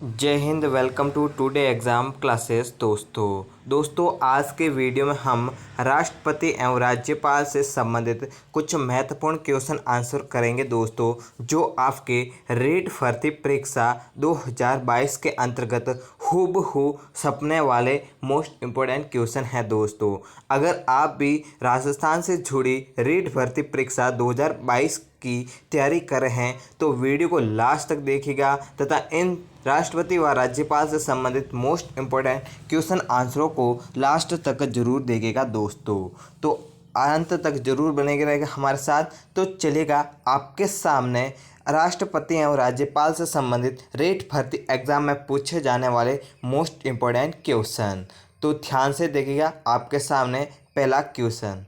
जय हिंद। Welcome to today exam classes. दोस्तों आज के वीडियो में हम राष्ट्रपति एवं राज्यपाल से संबंधित कुछ महत्वपूर्ण क्वेश्चन आंसर करेंगे दोस्तों, जो आपके रीट भर्ती परीक्षा 2022 के अंतर्गत हूबहू सपने वाले मोस्ट इम्पोर्टेंट क्वेश्चन हैं दोस्तों। अगर आप भी राजस्थान से जुड़ी रीट भर्ती परीक्षा 2022 की तैयारी कर रहे हैं तो वीडियो को लास्ट तक देखिएगा तथा इन राष्ट्रपति व राज्यपाल से संबंधित मोस्ट इम्पोर्टेंट क्वेश्चन आंसरों को लास्ट तक जरूर देखिएगा दोस्तों। तो अंत तक जरूर बने रहेगा हमारे साथ। तो चलिएगा आपके सामने राष्ट्रपति एवं राज्यपाल से संबंधित रेट भर्ती एग्जाम में पूछे जाने वाले मोस्ट इम्पोर्टेंट क्वेश्चन। तो ध्यान से देखिएगा आपके सामने पहला क्वेश्चन,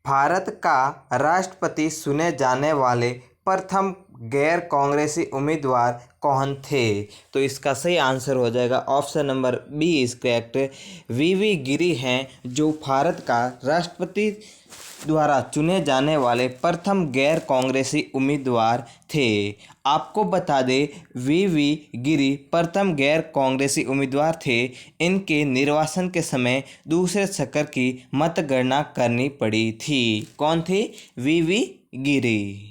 भारत का राष्ट्रपति चुने जाने वाले प्रथम गैर कांग्रेसी उम्मीदवार कौन थे? तो इसका सही आंसर हो जाएगा option number B is correct, V V Giri हैं जो भारत का राष्ट्रपति द्वारा चुने जाने वाले प्रथम गैर कांग्रेसी उम्मीदवार थे। आपको बता दें वीवी गिरी प्रथम गैर कांग्रेसी उम्मीदवार थे। इनके निर्वाचन के समय दूसरे चक्कर की मतगणना करनी पड़ी थी। कौन थे? वीवी गिरी।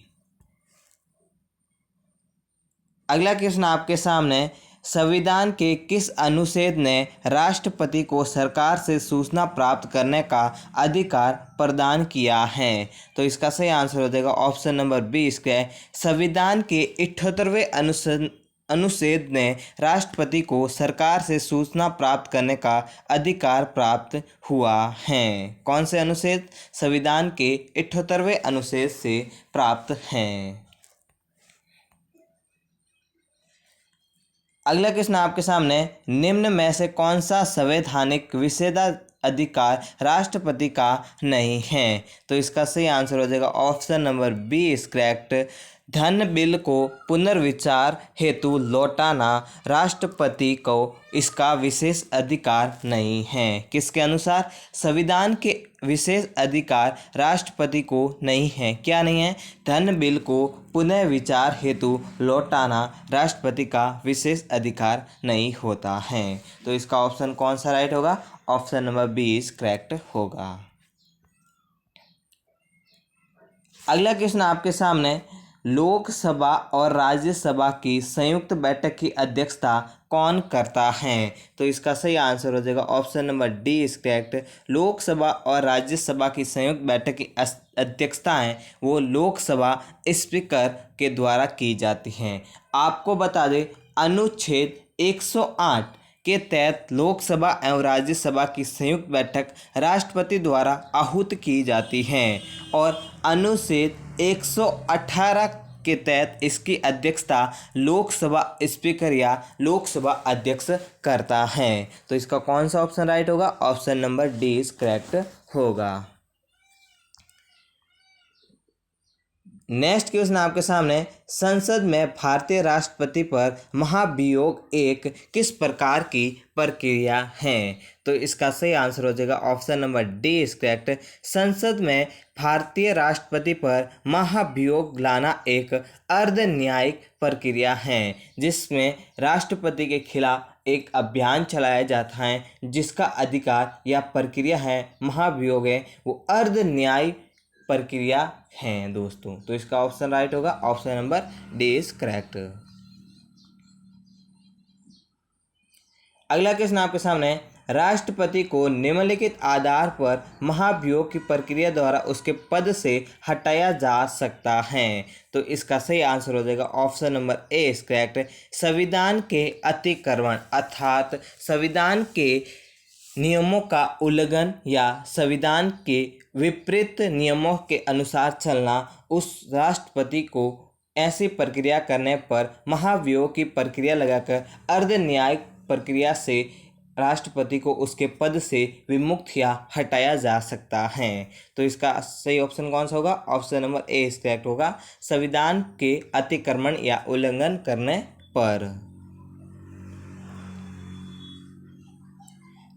अगला क्वेश्चन आपके सामने, संविधान के किस अनुच्छेद ने राष्ट्रपति को सरकार से सूचना प्राप्त करने का अधिकार प्रदान किया है? तो इसका सही आंसर हो जाएगा ऑप्शन नंबर बी इसका, संविधान के 78वें अनुच्छेद ने राष्ट्रपति को सरकार से सूचना प्राप्त करने का अधिकार प्राप्त हुआ है। कौन से अनुच्छेद? संविधान के 78वें अनुच्छेद से प्राप्त हैं। अगला क्वेश्चन आपके सामने, निम्न में से कौन सा संवैधानिक विशेषाधिकार राष्ट्रपति का नहीं है? तो इसका सही आंसर हो जाएगा option number B is correct, धन बिल को पुनर्विचार हेतु लौटाना राष्ट्रपति को इसका विशेष अधिकार नहीं है। किसके अनुसार? संविधान के विशेष अधिकार राष्ट्रपति को नहीं है। क्या नहीं है? धन बिल को पुनः विचार हेतु लौटाना राष्ट्रपति का विशेष अधिकार नहीं होता है। तो इसका ऑप्शन कौन सा राइट होगा? Option number B is correct होगा। अगला क्वेश्चन आपके सामने, लोकसभा और राज्यसभा की संयुक्त बैठक की अध्यक्षता कौन करता है? तो इसका सही आंसर हो जाएगा option number D is correct, Lok Sabha और राज्यसभा की संयुक्त बैठक की अध्यक्षता है वो लोकसभा स्पीकर के द्वारा की जाती हैं। आपको बता दें अनुच्छेद 108 के तहत लोकसभा एवं राज्यसभा की संयुक्त बैठक राष्ट्रपति द्वारा आहूत की जाती है और अनुच्छेद 118 के तहत इसकी अध्यक्षता लोकसभा स्पीकर या लोकसभा अध्यक्ष करता है। तो इसका कौन सा ऑप्शन राइट होगा? Option number D is correct होगा। नेक्स्ट क्वेश्चन आपके सामने, संसद में भारतीय राष्ट्रपति पर महाभियोग एक किस प्रकार की प्रक्रिया है? तो इसका सही आंसर हो जाएगा option number D is correct, संसद में भारतीय राष्ट्रपति पर महाभियोग लाना एक अर्ध न्यायिक प्रक्रिया है जिसमें राष्ट्रपति के खिलाफ एक अभियान चलाया जाता है जिसका अधिकार या प्रक्रिया है महाभियोग है वो अर्ध न्यायिक प्रक्रिया हैं दोस्तों। तो इसका ऑप्शन राइट होगा option number D is correct. अगला क्वेश्चन आपके सामने, राष्ट्रपति को निम्नलिखित आधार पर महाभियोग की प्रक्रिया द्वारा उसके पद से हटाया जा सकता है। तो इसका सही आंसर हो जाएगा option number A is correct, संविधान के अतिक्रमण अर्थात संविधान के नियमों का उल्लंघन या संविधान के विपरीत नियमों के अनुसार चलना उस राष्ट्रपति को ऐसी प्रक्रिया करने पर महाभियोग की प्रक्रिया लगाकर अर्ध न्यायिक प्रक्रिया से राष्ट्रपति को उसके पद से विमुक्त या हटाया जा सकता है। तो इसका सही ऑप्शन कौन सा होगा? Option number A is correct होगा, संविधान के अतिक्रमण या उल्लंघन करने पर।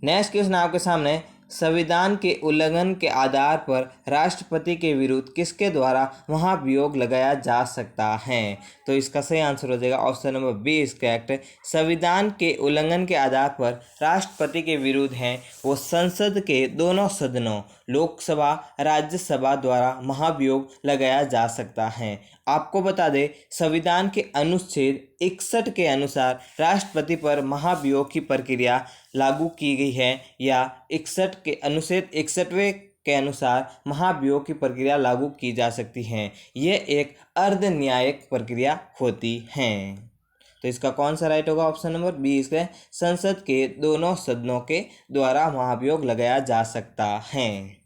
नेक्स्ट क्वेश्चन आपके सामने, संविधान के उल्लंघन के आधार पर राष्ट्रपति के विरुद्ध किसके द्वारा महाभियोग लगाया जा सकता है? तो इसका सही आंसर हो जाएगा option number B is correct. संविधान के उल्लंघन के आधार पर राष्ट्रपति के विरुद्ध हैं वो संसद के दोनों सदनों लोकसभा राज्यसभा द्वारा महाभियोग लगाया जा सकता है। आपको बता दें संविधान के अनुच्छेद 61 के अनुसार राष्ट्रपति पर महाभियोग की प्रक्रिया लागू की गई है या 61 के अनुच्छेद 61वें के अनुसार महाभियोग की प्रक्रिया लागू की जा सकती है। यह एक अर्ध न्यायिक प्रक्रिया होती है। तो इसका कौन सा राइट होगा? ऑप्शन नंबर बी इसका संसद के दोनों सदनों के द्वारा महाभियोग लगाया जा सकता है।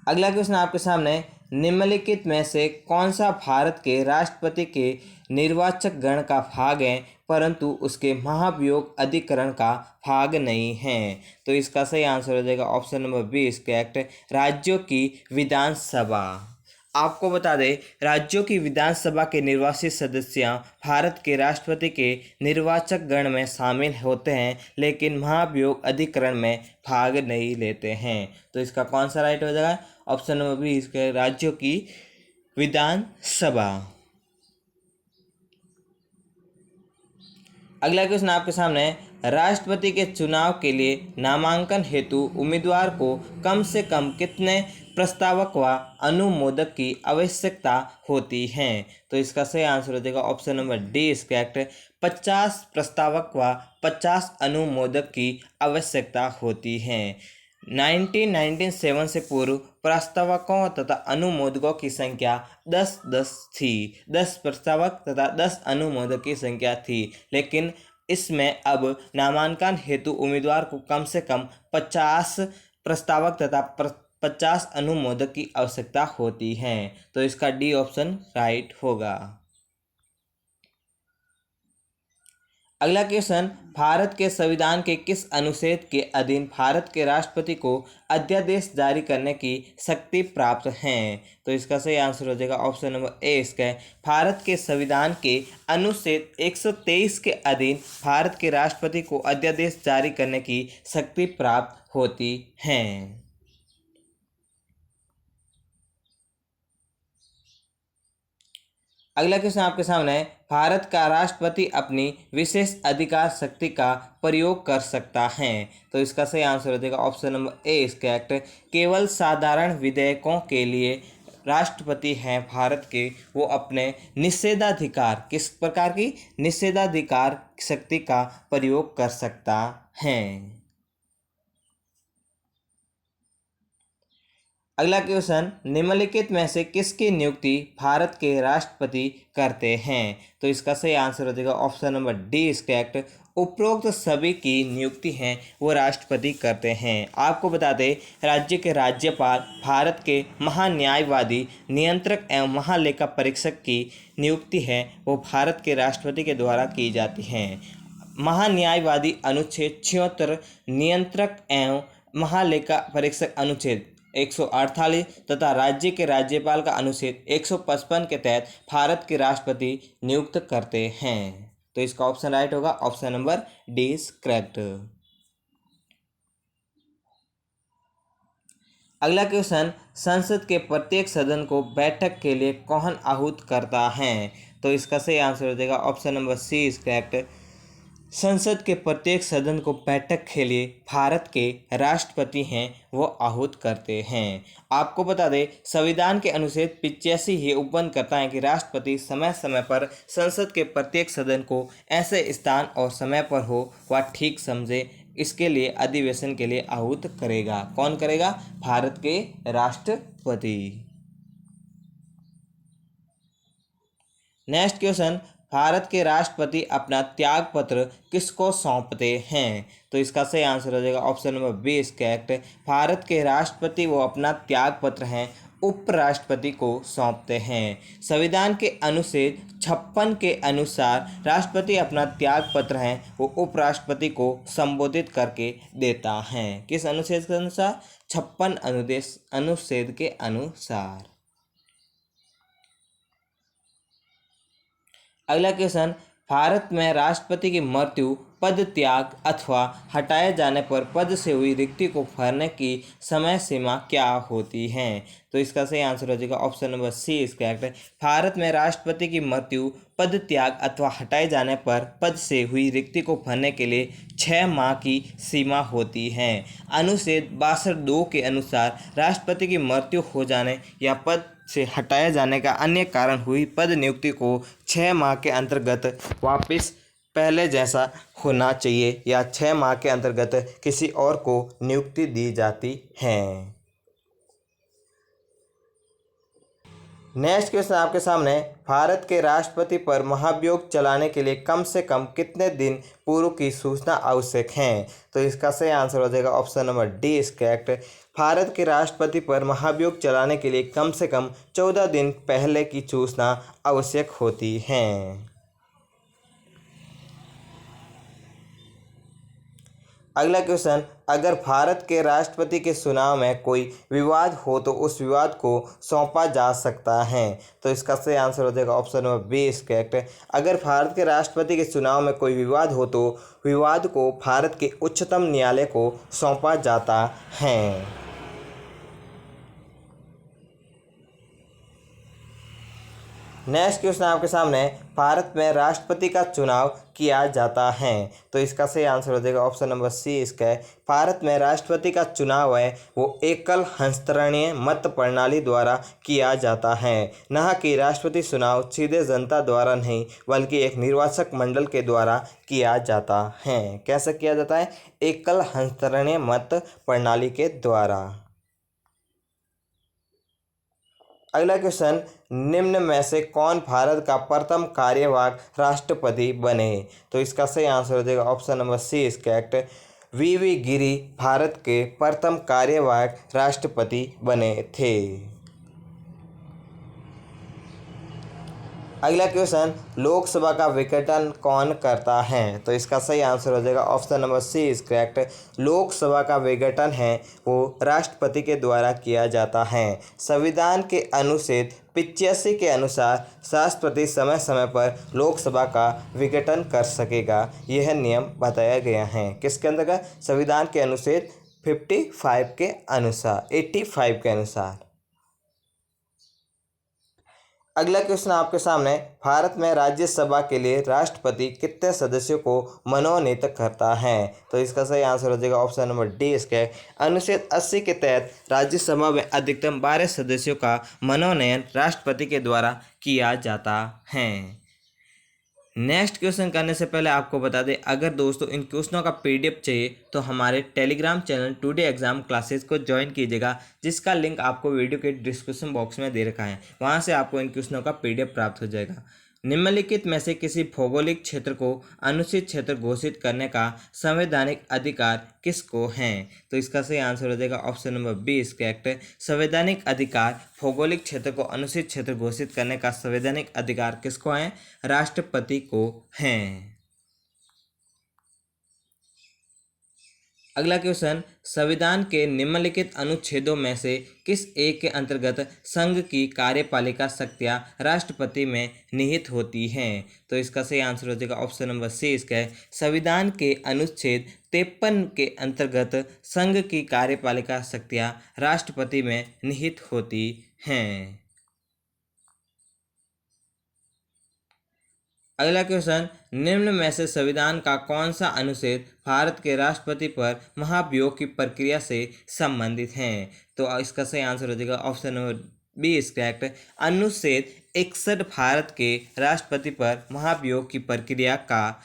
अगला क्वेश्चन आपके सामने, निम्नलिखित में से कौन सा भारत के राष्ट्रपति के निर्वाचक गण का भाग है परंतु उसके महाभियोग अधिकरण का भाग नहीं है? तो इसका सही आंसर हो जाएगा option number B is correct, राज्यों की विधानसभा। आपको बता दें राज्यों की विधानसभा के निर्वाचित सदस्य भारत के राष्ट्रपति के निर्वाचक गण में शामिल होते हैं लेकिन महाभियोग अधिकरण में भाग नहीं लेते हैं। तो इसका कौन सा राइट हो जाएगा? ऑप्शन नंबर बी इसके राज्यों की विधानसभा। अगला क्वेश्चन आपके सामने, राष्ट्रपति के चुनाव के लिए नामांकन हेतु उम्मीदवार को कम से कम कितने प्रस्तावक व अनुमोदक की आवश्यकता होती है? तो इसका सही आंसर हो जाएगा option number D is correct, 50 प्रस्तावक व 50 अनुमोदक की आवश्यकता होती है। 1997 से पूर्व प्रस्तावकों तथा अनुमोदकों की संख्या 10-10 थी। 10 प्रस्तावक तथा 10 अनुमोदक की संख्या थी, लेकिन इसमें अब नामांकन हेतु उम्मीदवार को कम से कम 50 प्रस्तावक तथा 50 अनुमोदक की आवश्यकता होती है। तो इसका डी ऑप्शन राइट होगा। अगला क्वेश्चन, भारत के संविधान के किस अनुच्छेद के अधीन भारत के राष्ट्रपति को अध्यादेश जारी करने की शक्ति प्राप्त है? तो इसका सही आंसर हो जाएगा ऑप्शन नंबर ए इसका भारत के संविधान के अनुच्छेद 123 के अधीन भारत के राष्ट्रपति को अध्यादेश जारी करने की शक्ति प्राप्त होती है। अगला क्वेश्चन आपके सामने है, भारत का राष्ट्रपति अपनी विशेष अधिकार शक्ति का प्रयोग कर सकता है? तो इसका सही आंसर हो जाएगा option number A is correct, केवल साधारण विधेयकों के लिए राष्ट्रपति हैं भारत के वो अपने निषेधाधिकार, किस प्रकार की निषेधाधिकार शक्ति का प्रयोग कर सकता है। अगला क्वेश्चन, निम्नलिखित में से किसकी नियुक्ति भारत के राष्ट्रपति करते हैं? तो इसका सही आंसर हो जाएगा option number D is correct, उपरोक्त सभी की नियुक्ति हैं वो राष्ट्रपति करते हैं। आपको बता दें राज्य के राज्यपाल भारत के महान्यायवादी नियंत्रक एवं महालेखा परीक्षक की नियुक्ति है वो भारत के राष्ट्रपति के द्वारा की जाती है। महान्यायवादी अनुच्छेद 76, नियंत्रक एवं महालेखा परीक्षक अनुच्छेद 148 तथा राज्य के राज्यपाल का अनुच्छेद 155 के तहत भारत के राष्ट्रपति नियुक्त करते हैं। तो इसका ऑप्शन राइट होगा option number D is correct. अगला क्वेश्चन, संसद के प्रत्येक सदन को बैठक के लिए कौन आहूत करता है? तो इसका सही आंसर हो जाएगा option number C is correct, संसद के प्रत्येक सदन को बैठक के लिए भारत के राष्ट्रपति हैं वो आहूत करते हैं। आपको बता दें संविधान के अनुच्छेद 85 ही उपबंध करता है कि राष्ट्रपति समय समय पर संसद के प्रत्येक सदन को ऐसे स्थान और समय पर हो वह ठीक समझे इसके लिए अधिवेशन के लिए आहूत करेगा। कौन करेगा? भारत के राष्ट्रपति। नेक्स्ट क्वेश्चन, भारत के राष्ट्रपति अपना त्याग पत्र किसको सौंपते हैं? तो इसका सही आंसर हो जाएगा option number B is correct, भारत के राष्ट्रपति वो अपना त्याग पत्र हैं उपराष्ट्रपति को सौंपते हैं। संविधान के अनुच्छेद 56 के अनुसार राष्ट्रपति अपना त्याग पत्र है वो उपराष्ट्रपति को संबोधित करके देता है। किस अनुच्छेद के अनुसार? 56 अनुच्छेद के अनुसार। अगला क्वेश्चन, भारत में राष्ट्रपति की मृत्यु, पद त्याग अथवा हटाए जाने पर पद से हुई रिक्ति को भरने की समय सीमा क्या होती है? तो इसका सही आंसर हो जाएगा option number C is correct है। भारत में राष्ट्रपति की मृत्यु, पद त्याग अथवा हटाए जाने पर पद से हुई रिक्ति को भरने के लिए 6 माह की सीमा होती है। अनुच्छेद 62 के अनुसार राष्ट्रपति की मृत्यु हो जाने या पद से हटाए जाने का अन्य कारण हुई पद नियुक्ति को 6 माह के अंतर्गत वापस पहले जैसा होना चाहिए या 6 माह के अंतर्गत किसी और को नियुक्ति दी जाती है। नेक्स्ट क्वेश्चन आपके सामने, भारत के राष्ट्रपति पर महाभियोग चलाने के लिए कम से कम कितने दिन पूर्व की सूचना आवश्यक है? तो इसका सही आंसर हो जाएगा option number D is correct. भारत के राष्ट्रपति पर महाभियोग चलाने के लिए कम से कम 14 दिन पहले की सूचना आवश्यक होती है। अगला क्वेश्चन, अगर भारत के राष्ट्रपति के चुनाव में कोई विवाद हो तो उस विवाद को सौंपा जा सकता है? तो इसका सही आंसर हो जाएगा option number B is correct. अगर भारत के राष्ट्रपति के चुनाव में कोई विवाद हो तो विवाद को भारत के उच्चतम न्यायालय को सौंपा जाता है। नेक्स्ट क्वेश्चन आपके सामने, भारत में राष्ट्रपति का चुनाव किया जाता है? तो इसका सही आंसर हो जाएगा ऑप्शन नंबर सी इसका है। भारत में राष्ट्रपति का चुनाव है वो एकल हस्तरणीय मत प्रणाली द्वारा किया जाता है, न कि राष्ट्रपति चुनाव सीधे जनता द्वारा नहीं बल्कि एक निर्वाचक मंडल के द्वारा किया जाता है। कैसे किया जाता है? एकल हस्तरणीय मत प्रणाली के द्वारा। अगला क्वेश्चन, निम्न में से कौन भारत का प्रथम कार्यवाहक राष्ट्रपति बने? तो इसका सही आंसर हो जाएगा option number C is correct. V Giri Bharat के प्रथम कार्यवाहक राष्ट्रपति बने थे। अगला क्वेश्चन, लोकसभा का विघटन कौन करता है? तो इसका सही आंसर हो जाएगा option number C is correct. लोकसभा का विघटन है वो राष्ट्रपति के द्वारा किया जाता है। संविधान के अनुच्छेद 85 के अनुसार राष्ट्रपति समय समय पर लोकसभा का विघटन कर सकेगा, यह नियम बताया गया है। किसके अंतर्गत? संविधान के अनुच्छेद 55 के अनुसार, 85 के अनुसार। अगला क्वेश्चन आपके सामने, भारत में राज्यसभा के लिए राष्ट्रपति कितने सदस्यों को मनोनीत करता है? तो इसका सही आंसर हो जाएगा ऑप्शन नंबर डी इसका है। अनुच्छेद 80 के तहत राज्यसभा में अधिकतम 12 सदस्यों का मनोनयन राष्ट्रपति के द्वारा किया जाता है। नेक्स्ट क्वेश्चन करने से पहले आपको बता दें, अगर दोस्तों इन क्वेश्चनों का पीडीएफ चाहिए तो हमारे Telegram channel today exam classes को ज्वाइन कीजिएगा, जिसका लिंक आपको वीडियो के डिस्क्रिप्शन बॉक्स में दे रखा है। वहां से आपको इन क्वेश्चनों का पीडीएफ प्राप्त हो जाएगा। निम्नलिखित में से किसी भौगोलिक क्षेत्र को अनुसूचित क्षेत्र घोषित करने का संवैधानिक अधिकार किसको है? तो इसका सही आंसर हो जाएगा option number B is correct. संवैधानिक अधिकार, भौगोलिक क्षेत्र को अनुसूचित क्षेत्र घोषित करने का संवैधानिक अधिकार किसको है? राष्ट्रपति को है। अगला क्वेश्चन, संविधान के निम्नलिखित अनुच्छेदों में से किस एक के अंतर्गत संघ की कार्यपालिका शक्तियां राष्ट्रपति में निहित होती हैं? तो इसका सही आंसर हो जाएगा ऑप्शन नंबर सी इसका है। संविधान के अनुच्छेद 53 के अंतर्गत संघ की कार्यपालिका शक्तियां राष्ट्रपति में निहित होती हैं। अगला क्वेश्चन, निम्न में से संविधान का कौन सा अनुच्छेद भारत के राष्ट्रपति पर महाभियोग की प्रक्रिया से संबंधित है? तो इसका सही आंसर हो जाएगा option number B is correct. अनुच्छेद 61 भारत के राष्ट्रपति पर महाभियोग की प्रक्रिया का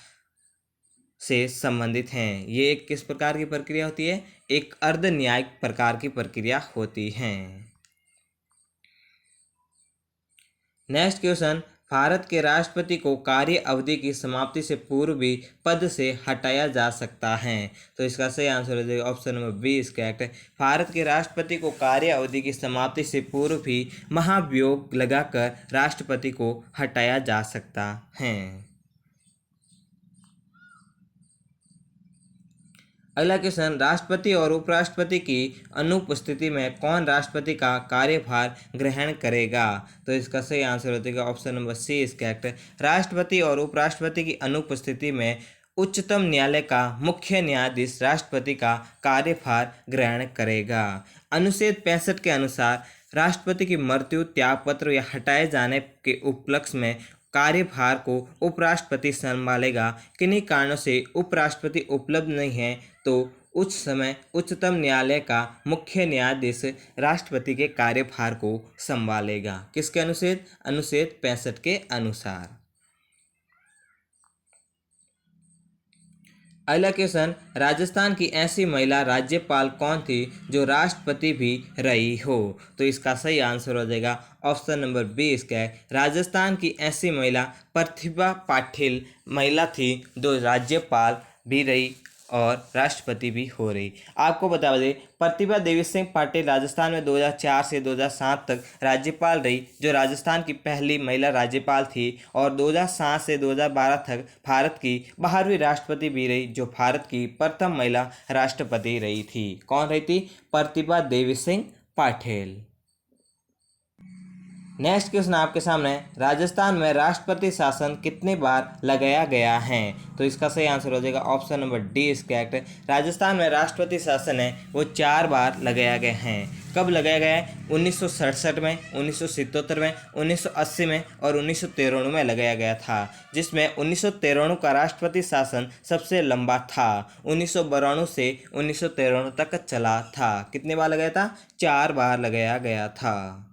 से संबंधित हैं। ये एक किस प्रकार की प्रक्रिया होती है? एक अर्ध न्यायिक प्रकार की प्रक्रिया होती है। नेक्स्ट क्वेश्चन, भारत के राष्ट्रपति को कार्य अवधि की समाप्ति से पूर्व भी पद से हटाया जा सकता है? तो इसका सही आंसर हो जाएगा option number B is correct. भारत के राष्ट्रपति को कार्य अवधि की समाप्ति से पूर्व भी महाभियोग लगाकर राष्ट्रपति को हटाया जा सकता है। अगला क्वेश्चन, राष्ट्रपति और उपराष्ट्रपति की अनुपस्थिति में कौन राष्ट्रपति का कार्यभार ग्रहण करेगा? तो इसका सही आंसर हो जाएगा option number C is correct. राष्ट्रपति और उपराष्ट्रपति की अनुपस्थिति में उच्चतम न्यायालय का मुख्य न्यायाधीश राष्ट्रपति का कार्यभार ग्रहण करेगा। अनुच्छेद 65 के अनुसार राष्ट्रपति की मृत्यु, त्यागपत्र या हटाए जाने के उपलक्ष्य में कार्यभार को उपराष्ट्रपति संभालेगा। किन्हीं कारणों से उपराष्ट्रपति उपलब्ध नहीं है तो उस समय उच्चतम न्यायालय का मुख्य न्यायाधीश राष्ट्रपति के कार्यभार को संभालेगा। किसके अनुच्छेद? अनुच्छेद 65 के अनुसार। अगला क्वेश्चन, राजस्थान की ऐसी महिला राज्यपाल कौन थी जो राष्ट्रपति भी रही हो? तो इसका सही आंसर हो जाएगा ऑप्शन नंबर बी इसका है। राजस्थान की ऐसी महिला प्रतिभा पाटिल महिला थी जो राज्यपाल भी रही और राष्ट्रपति भी हो रही। आपको बता दें, प्रतिभा देवी सिंह पाटिल राजस्थान में 2004 से 2007 तक राज्यपाल रही, जो राजस्थान की पहली महिला राज्यपाल थी, और 2007 से 2012 तक भारत की 12वीं राष्ट्रपति भी रही, जो भारत की प्रथम महिला राष्ट्रपति रही थी। कौन रही थी? प्रतिभा देवी सिंह पाटिल। नेक्स्ट क्वेश्चन आपके सामने, राजस्थान में राष्ट्रपति शासन कितनी बार लगाया गया है? तो इसका सही आंसर हो जाएगा option number D is correct. Rajasthan में राष्ट्रपति शासन है वो 4 बार लगाया गया है। कब लगाया गया है? 1967 में, 1977 में, 1980 में और 1993 में लगाया गया था, जिसमें 1993 का राष्ट्रपति शासन सबसे लंबा था। 1992 से 1993 तक चला था। कितने बार लगाया था? 4 बार लगाया गया था।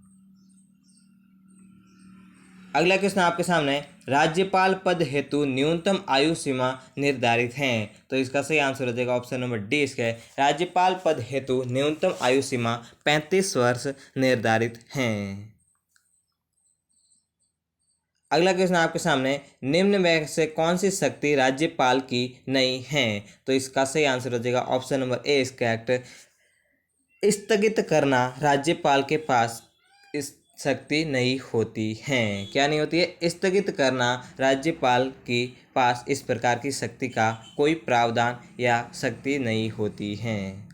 अगला क्वेश्चन आपके सामने, राज्यपाल पद हेतु न्यूनतम आयु सीमा निर्धारित है। तो इसका सही आंसर हो जाएगा ऑप्शन नंबर डी इसका है। राज्यपाल पद हेतु न्यूनतम आयु सीमा 35 वर्ष निर्धारित है। अगला क्वेश्चन आपके सामने, निम्न में से कौन सी शक्ति राज्यपाल की नहीं है? तो इसका सही आंसर हो जाएगा option number A is correct. स्थगित करना राज्यपाल के पास इस शक्ति नहीं होती है। क्या नहीं होती है? स्थगित करना राज्यपाल के पास इस प्रकार की शक्ति का कोई प्रावधान या शक्ति नहीं होती है।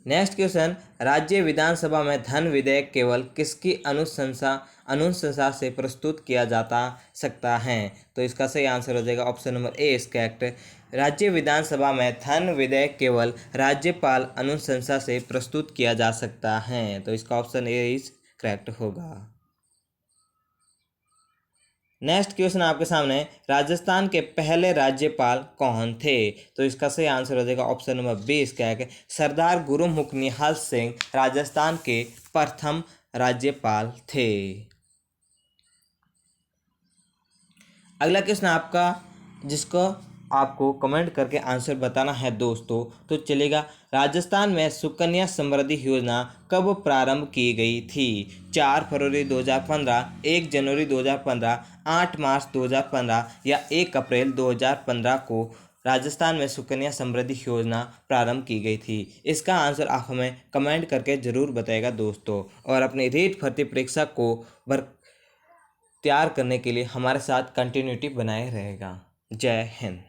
नेक्स्ट क्वेश्चन, राज्य विधानसभा में धन विधेयक केवल किसकी अनुशंसा से प्रस्तुत किया जाता सकता है? तो इसका सही आंसर हो जाएगा option number A is correct. राज्य विधानसभा में धन विधेयक केवल राज्यपाल अनुशंसा से प्रस्तुत किया जा सकता है। तो इसका ऑप्शन ए इज करेक्ट होगा। नेक्स्ट क्वेश्चन आपके सामने, राजस्थान के पहले राज्यपाल कौन थे? तो इसका सही आंसर हो जाएगा ऑप्शन नंबर बी इसका है। सरदार गुरुमुख निहाल सिंह राजस्थान के प्रथम राज्यपाल थे। अगला क्वेश्चन आपका, जिसको आपको कमेंट करके आंसर बताना है दोस्तों, तो चलेगा। राजस्थान में सुकन्या समृद्धि योजना कब प्रारंभ की गई थी? 4 फरवरी 2015, 1 जनवरी 2015, 8 मार्च 2015 या 1 अप्रैल 2015 को राजस्थान में सुकन्या समृद्धि योजना प्रारंभ की गई थी। इसका आंसर आप हमें कमेंट करके ज़रूर बताएगा दोस्तों, और अपनी रीट भर्ती परीक्षा को तैयार करने के लिए हमारे साथ कंटिन्यूटी बनाए रहेगा। जय हिंद।